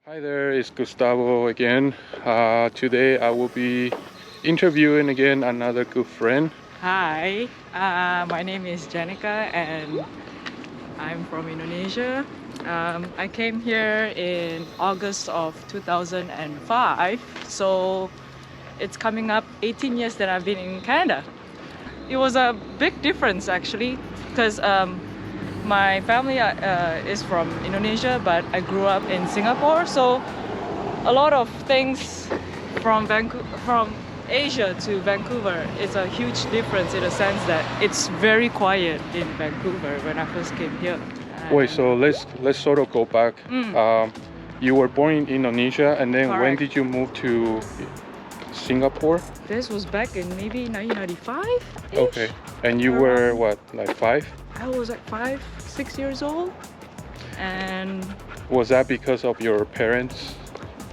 Hi there, it's Gustavo again. Today I will be interviewing again another good friend. Hi, my name is Jenica and I'm from Indonesia. I came here in August of 2005, so it's coming up 18 years that I've been in Canada. It was a big difference actually because my family is from Indonesia, but I grew up in Singapore, so a lot of things from Asia to Vancouver is a huge difference in the sense that it's very quiet in Vancouver when I first came here. Wait, so let's sort of go back. You were born in Indonesia, and then when Correct. did you move to Singapore? This was back in maybe 1995. Okay, and you were what, like 5? I was like 5, 6 years old, and Was that because of your parents'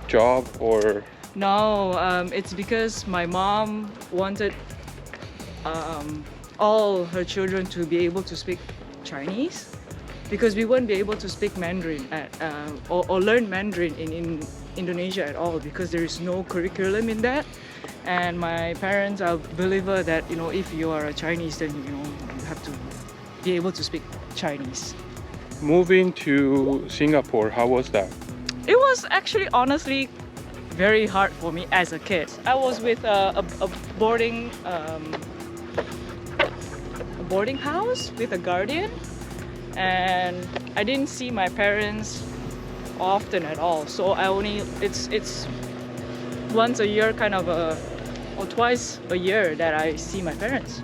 job or? no, it's because my mom wanted all her children to be able to speak Chinese because we wouldn't be able to speak Mandarin or learn Mandarin in Indonesia at all because there is no curriculum in that. And my parents are believer that if you are a Chinese, then you have to be able to speak Chinese. Moving to Singapore, how was that? It was actually honestly very hard for me as a kid. I was with a boarding house with a guardian, and I didn't see my parents often at all. So it's once a year or twice a year that I see my parents.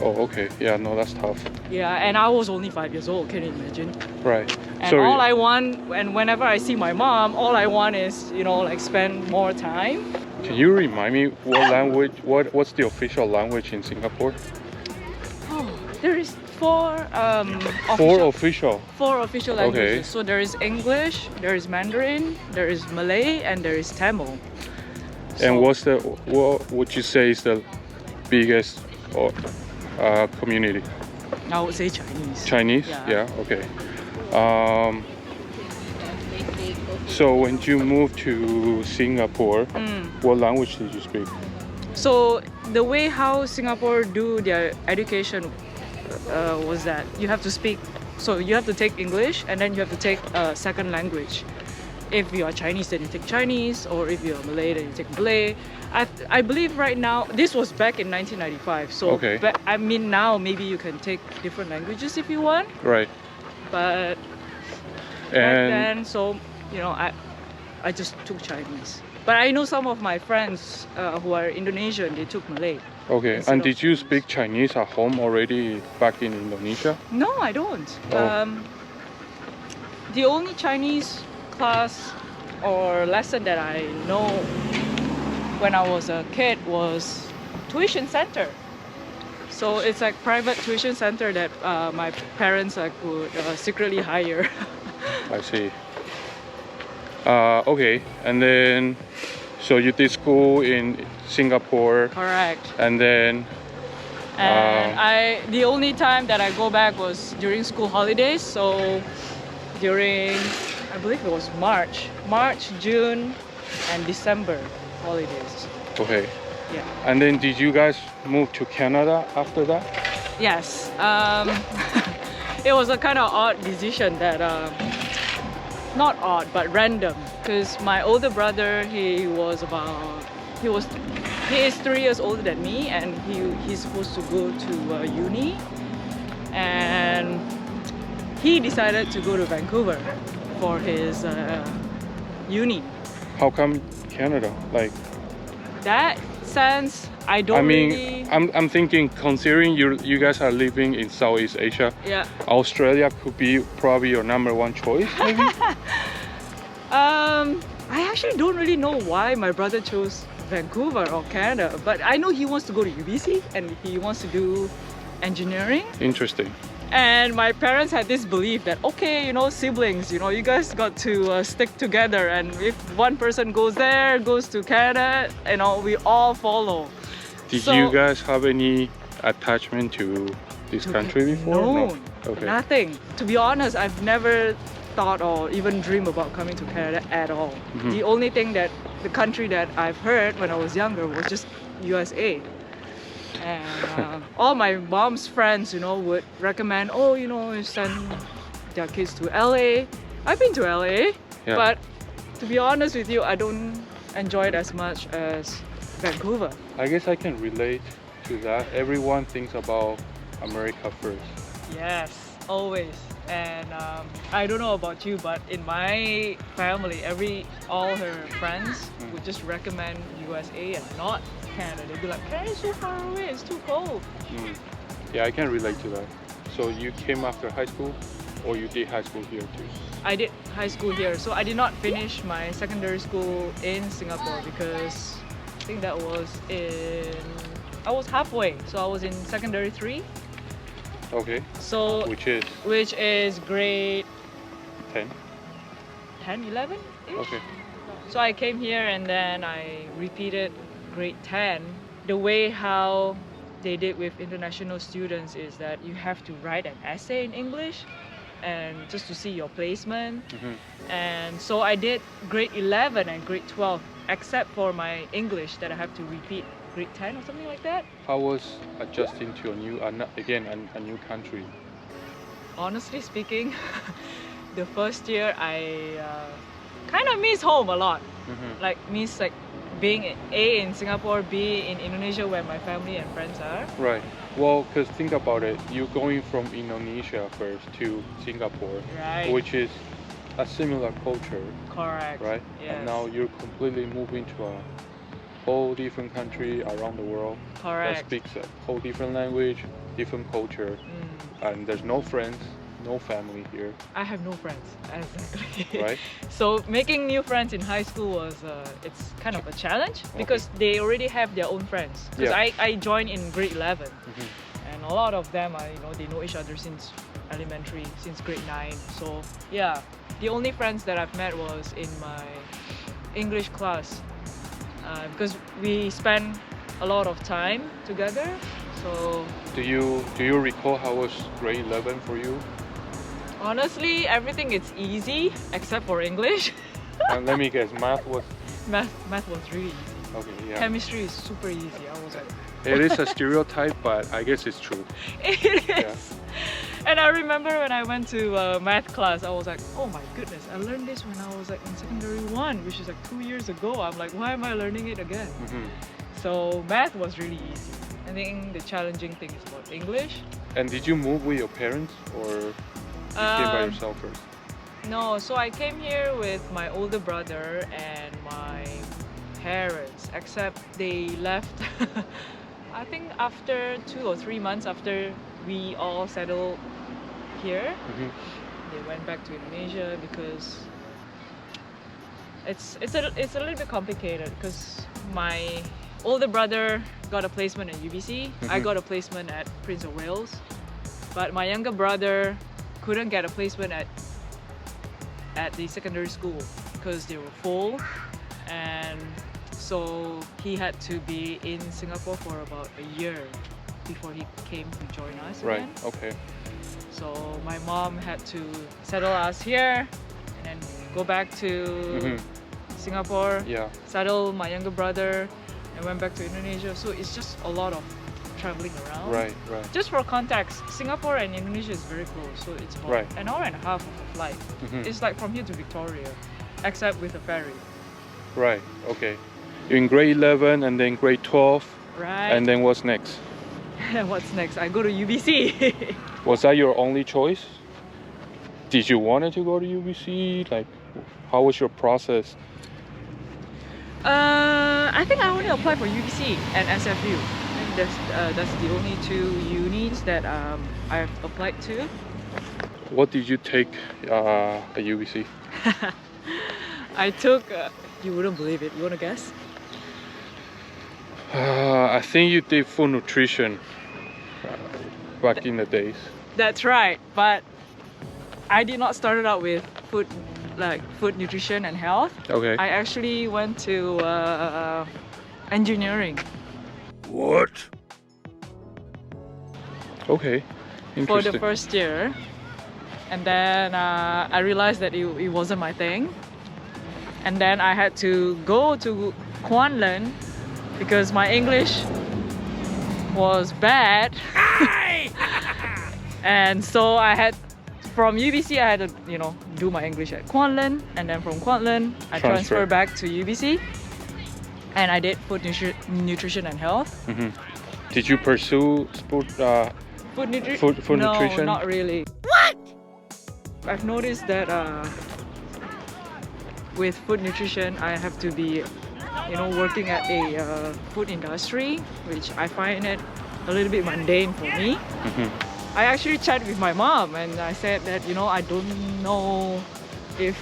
Oh, okay. Yeah, no, that's tough. Yeah, and I was only 5 years old. Can you imagine? Right. And So all I want, and whenever I see my mom, all I want is, spend more time. can you remind me what language? What's the official language in Singapore? Oh, there is four Four official. official Okay. languages. So there is English, there is Mandarin, there is Malay, and there is Tamil. And So, what would you say is the biggest community? I would say Chinese. Chinese? Yeah. Okay. So when you moved to Singapore, what language did you speak? So the way how Singapore do their education was that you have to speak. So you have to take English, and then you have to take a second language. If you are Chinese, then you take Chinese, or if you are Malay, then you take Malay. I believe right now, this was back in 1995. So Okay. now maybe you can take different languages if you want. Right. But back And then, so I just took Chinese. But I know some of my friends who are Indonesian, they took Malay. okay. instead And of did you speak Chinese at home already back in Indonesia? No, I don't. Oh. The only Chinese class or lesson that I know when I was a kid was tuition center. So it's like private tuition center that my parents would secretly hire. I see. Okay. And then, so you did school in Singapore, Correct. and then And the only time that I go back was during school holidays. So during, I believe it was March, June, and December holidays. okay. Yeah. And then did you guys move to Canada after that? Yes. It was a kind of odd decision that, not odd, but random. Because my older brother, he is 3 years older than me, and he's supposed to go to uni. And he decided to go to Vancouver for his uni. How come Canada? Like, That sense, I don't I mean, really. I'm thinking, considering you guys are living in Southeast Asia, Yeah. Australia could be probably your number one choice, maybe. I actually don't really know why my brother chose Vancouver or Canada, but I know he wants to go to UBC and he wants to do engineering. Interesting. And my parents had this belief that, okay, siblings, you guys got to stick together, and if one person goes there, goes to Canada, we all follow. Did So- you guys have any attachment to this country before? No, Okay. nothing. To be honest, I've never thought or even dream about coming to Canada at all. Mhm. The only thing that the country that I've heard when I was younger was just USA. And all my mom's friends, would recommend, send their kids to LA. I've been to LA, Yeah. but to be honest with you, I don't enjoy it as much as Vancouver. I guess I can relate to that. Everyone thinks about America first. Yes, always. And I don't know about you, but in my family, all her friends would just recommend USA and not Canada. They'd be like, Canada's so far away, it's too cold. Yeah, I can relate to that. So you came after high school, or you did high school here too? I did high school here, so I did not finish my secondary school in Singapore because I think that was I was halfway, so I was in secondary 3. Okay. So Which is grade 10. 10, 11 -ish? Okay. So I came here and then I repeated grade 10. The way how they did with international students is that you have to write an essay in English and just to see your placement. And so I did grade 11 and grade 12, except for my English that I have to repeat grade 10 or something like that. How was adjusting to a new country? Honestly speaking, the first year I kind of miss home a lot. Like miss being A in Singapore, B in Indonesia where my family and friends are. Right. Well, because think about it, you're going from Indonesia first to Singapore, Right. which is a similar culture, Correct. right? Yes. And now you're completely moving to a whole different country around the world that Correct. speaks a whole different language, different culture, and there's no friends, no family here, I have no friends, exactly. right? So making new friends in high school was it's kind of a challenge because they already have their own friends. Because Yeah. I joined in grade 11, and a lot of them are they know each other since elementary, since grade 9. So yeah, the only friends that I've met was in my English class because we spend a lot of time together. So Do you recall how was grade 11 for you? honestly, everything is easy except for English. And let me guess, math was Math was really easy. okay. Yeah. Chemistry is super easy. I was like, It is a stereotype, but I guess it's true. it is. And I remember when I went to math class, I was like, oh my goodness, I learned this when I was in secondary 1, which is 2 years ago. I'm like, why am I learning it again? So math was really easy. I think the challenging thing is about English. And did you move with your parents, or you came by yourself first? No, so I came here with my older brother and my parents, except they left I think after 2 or 3 months after we all settled here. They went back to Indonesia because it's a little bit complicated because my older brother got a placement at UBC. I got a placement at Prince of Wales, but my younger brother couldn't get a placement at the secondary school because they were full, and so he had to be in Singapore for about a year before he came to join us again. Right. Okay. So my mom had to settle us here and then go back to Singapore, Yeah. settle my younger brother, and went back to Indonesia. So it's just a lot of traveling around. Right. Right. Just for context, Singapore and Indonesia is very close, so it's about Right. an hour and a half of a flight. It's like from here to Victoria, except with a ferry. Right. Okay. You're in grade 11 and then grade 12, Right. and then what's next? What's next? I go to UBC. Was that your only choice? Did you wanted to go to UBC? Like, how was your process? I think I only applied for UBC and SFU. I think that's the only 2 unis that I've applied to. What did you take at UBC? I took. You wouldn't believe it. You wanna guess? I think you did food nutrition back in the days. That's right, but I did not start it out with food nutrition and health. Okay. I actually went to engineering. What? Okay. For the Interesting. first year. and then I realized that it wasn't my thing, and then I had to go to Kwanlin because my English was bad. And so I had, from UBC I had to, you know, do my English at Kwanlin, and then from Kwanlin I transferred back to UBC and I did food nutrition and health. Did you pursue food No, nutrition? not really. What? I've noticed that with food nutrition I have to be, you know, working at a food industry, which I find it a little bit mundane for me. I actually chatted with my mom and I said that, you know, I don't know if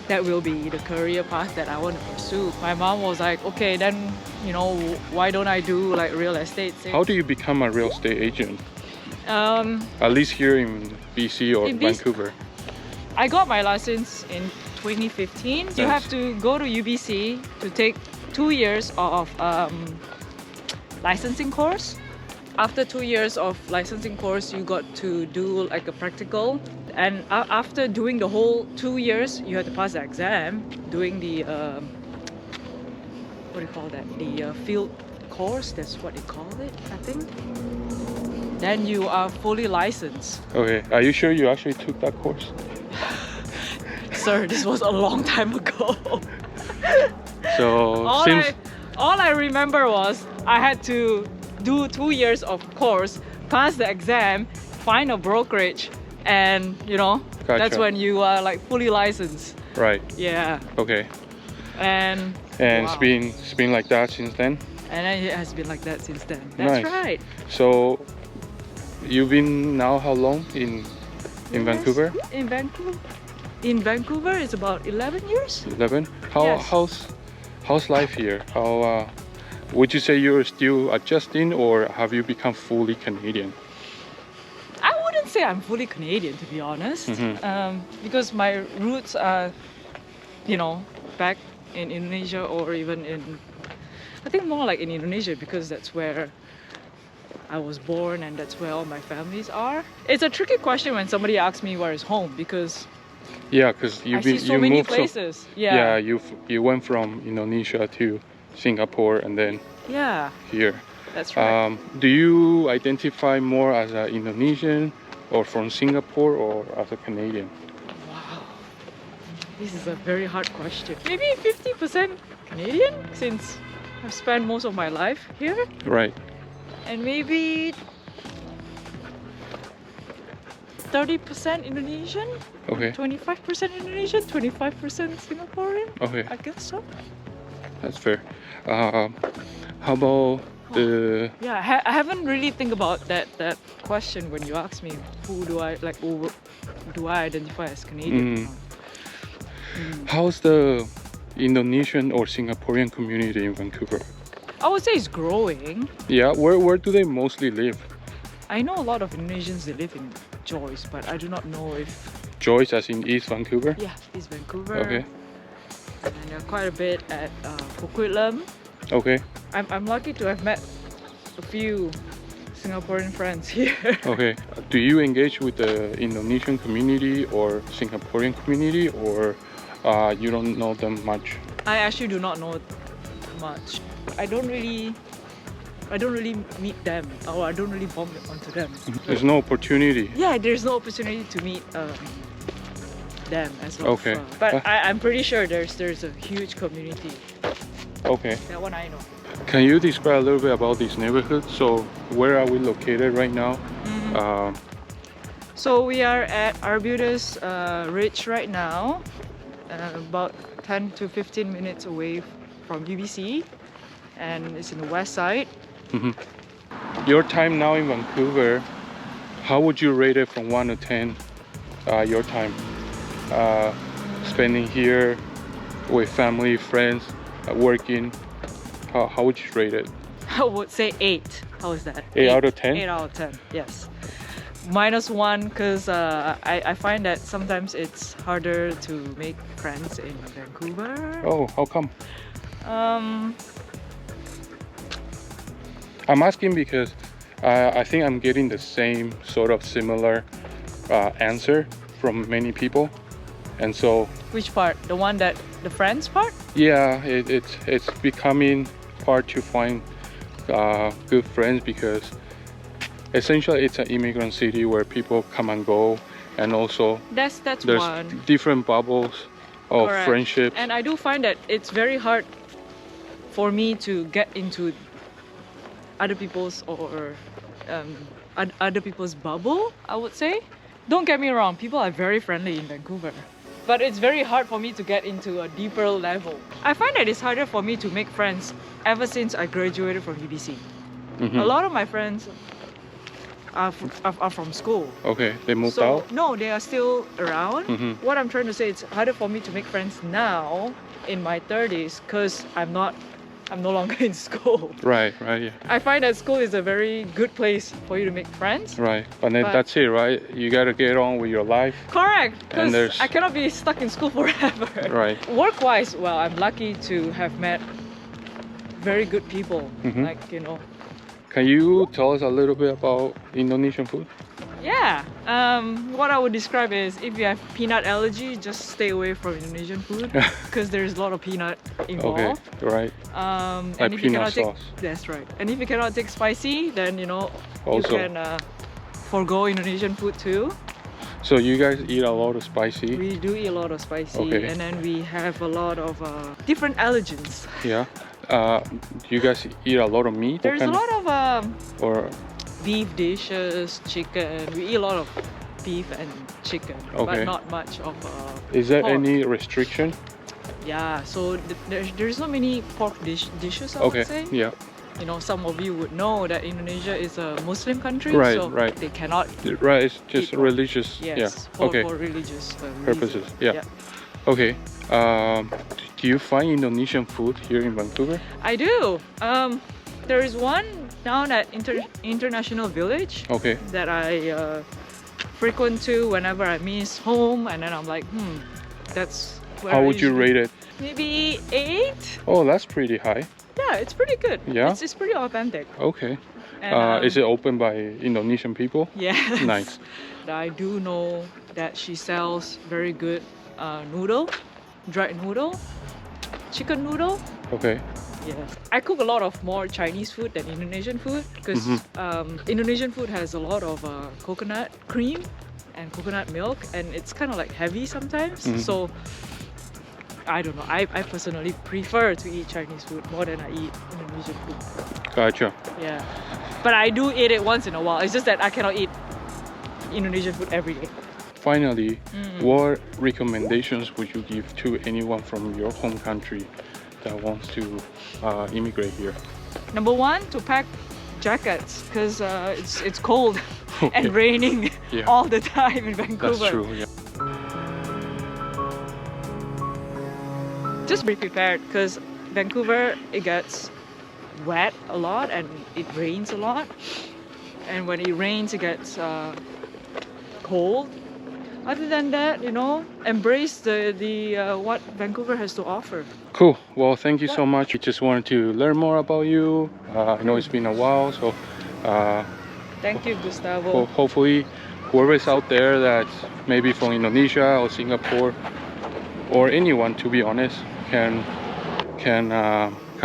that will be the career path that I want to pursue. My mom was like, okay, then, you know, why don't I do like real estate? How do you become a real estate agent? At least here in BC or Vancouver. I got my license in 2015. Nice. You have to go to UBC to take 2 years of licensing course. After 2 years of licensing course, you got to do like a practical, and after doing the whole 2 years, you have to pass the exam, doing the what do you call that? The field course. That's what they call it, I think. Then you are fully licensed. Okay, are you sure you actually took that course? Sir, this was a long time ago. So all I remember was I had to do 2 years of course, pass the exam, find a brokerage, and you know, Gotcha. That's when you are like fully licensed. Right. Yeah. Okay. And wow. It's been like that since then? And it has been like that since then. That's nice. Right. So you've been now how long in Vancouver? In Vancouver it's about 11 years. 11? Yes. How's life here? How would you say you're still adjusting, or have you become fully Canadian? I wouldn't say I'm fully Canadian, to be honest, because my roots are, you know, back in Indonesia, or even in, I think more like in Indonesia, because that's where I was born and that's where all my families are. It's a tricky question when somebody asks me where is home, because because I see so many places. Yeah, you went from Indonesia to Singapore and then here. That's right. Do you identify more as an Indonesian or from Singapore or as a Canadian? Wow, this is a very hard question. Maybe 50% Canadian, since I've spent most of my life here. Right. And maybe 30% Indonesian. Okay. 25% Indonesian, 25% Singaporean. Okay. I guess so. That's fair. How about the... Yeah, I haven't really think about that question when you ask me who do I like, or do I identify as Canadian? How's the Indonesian or Singaporean community in Vancouver? I would say it's growing. Yeah, where do they mostly live? I know a lot of Indonesians, they live in Joyce, but I do not know if... Joyce as in East Vancouver? Yeah, East Vancouver. Okay. And quite a bit at Coquitlam. Okay. I'm lucky to have met a few Singaporean friends here. Okay. Do you engage with the Indonesian community or Singaporean community, or you don't know them much? I actually do not know much. I don't really meet them, or I don't really bump onto them. There's no opportunity. Yeah, there's no opportunity to meet them as well. Okay. But I'm pretty sure there's a huge community. Okay. That one I know. Can you describe a little bit about this neighborhood? So where are we located right now? So we are at Arbutus Ridge right now, about 10 to 15 minutes away from UBC, and it's in the west side. Your time now in Vancouver, how would you rate it from 1 to 10? Your time spending here with family, friends, working, how would you rate it? I would say 8. How is that? 8 out of 10? 8 out of 10, yes. -1 because I find that sometimes it's harder to make friends in Vancouver. Oh, how come? I'm asking because I think I'm getting the same sort of similar answer from many people, and so Which part? The one that the friends part? yeah, it's becoming hard to find good friends because essentially it's an immigrant city where people come and go, and also That's there's one. different bubbles of Correct. friendships. And I do find that it's very hard for me to get into other people's other people's bubble, I would say. Don't get me wrong, people are very friendly in Vancouver, but it's very hard for me to get into a deeper level. I find that it's harder for me to make friends ever since I graduated from UBC. A lot of my friends are from school. Okay, they moved So out. no, they are still around. What I'm trying to say, it's harder for me to make friends now in my 30s because I'm no longer in school. Right, yeah. I find that school is a very good place for you to make friends. Right, but then that's it, right? You gotta get on with your life. Correct, And because I cannot be stuck in school forever. Right. Work-wise, well, I'm lucky to have met very good people. Like, you know. Can you tell us a little bit about Indonesian food? Yeah, what I would describe is if you have peanut allergy, just stay away from Indonesian food because there's a lot of peanut involved. Okay, right. And Like if you peanut cannot take, sauce. that's right. And if you cannot take spicy, then you know you Also. can forgo Indonesian food too. So you guys eat a lot of spicy? We do eat a lot of spicy, Okay. and then we have a lot of different allergens. Yeah. You guys eat a lot of meat? There's a lot of Or beef dishes, chicken. We eat a lot of beef and chicken, Okay. but not much of is there pork. any restriction? Yeah, so there's not many pork dishes, I Okay, would say. yeah. You know, some of you would know that Indonesia is a Muslim country, Right, so right. they cannot Right, it's just Eat pork. religious. yes Yeah. Okay. for religious Purposes. reasons. Yeah. Okay. Do you find Indonesian food here in Vancouver? I do. There is one down at International Village Okay. that I frequent to whenever I miss home, and then I'm like, that's where How I would you usually- rate it? Maybe 8. Oh, that's pretty high. Yeah, it's pretty good. Yeah? It's pretty authentic. Okay. And, Is it open by Indonesian people? Yes. Nice. I do know that she sells very good noodle, dried noodle, chicken noodle. Okay. Yes. I cook a lot of more Chinese food than Indonesian food because Indonesian food has a lot of coconut cream and coconut milk, and it's kind of like heavy sometimes. So I don't know. I personally prefer to eat Chinese food more than I eat Indonesian food. Gotcha. Yeah. But I do eat it once in a while. It's just that I cannot eat Indonesian food every day. Finally, what recommendations would you give to anyone from your home country that wants to immigrate here? Number one, to pack jackets because it's cold and raining Yeah. all the time in Vancouver. That's true. Yeah. Just be prepared because Vancouver, it gets wet a lot and it rains a lot, and when it rains it gets cold. Other than that, you know, embrace the what Vancouver has to offer. Cool. Well, thank you so much. I just wanted to learn more about you. I know it's been a while, so Thank you, Gustavo. hopefully whoever is out there that's maybe from Indonesia or Singapore or anyone, to be honest, can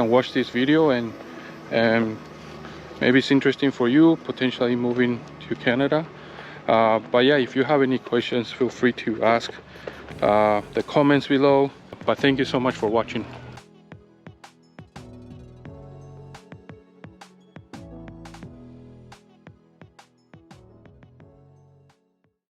watch this video and maybe it's interesting for you potentially moving to Canada. But yeah, if you have any questions, feel free to ask the comments below. But thank you so much for watching.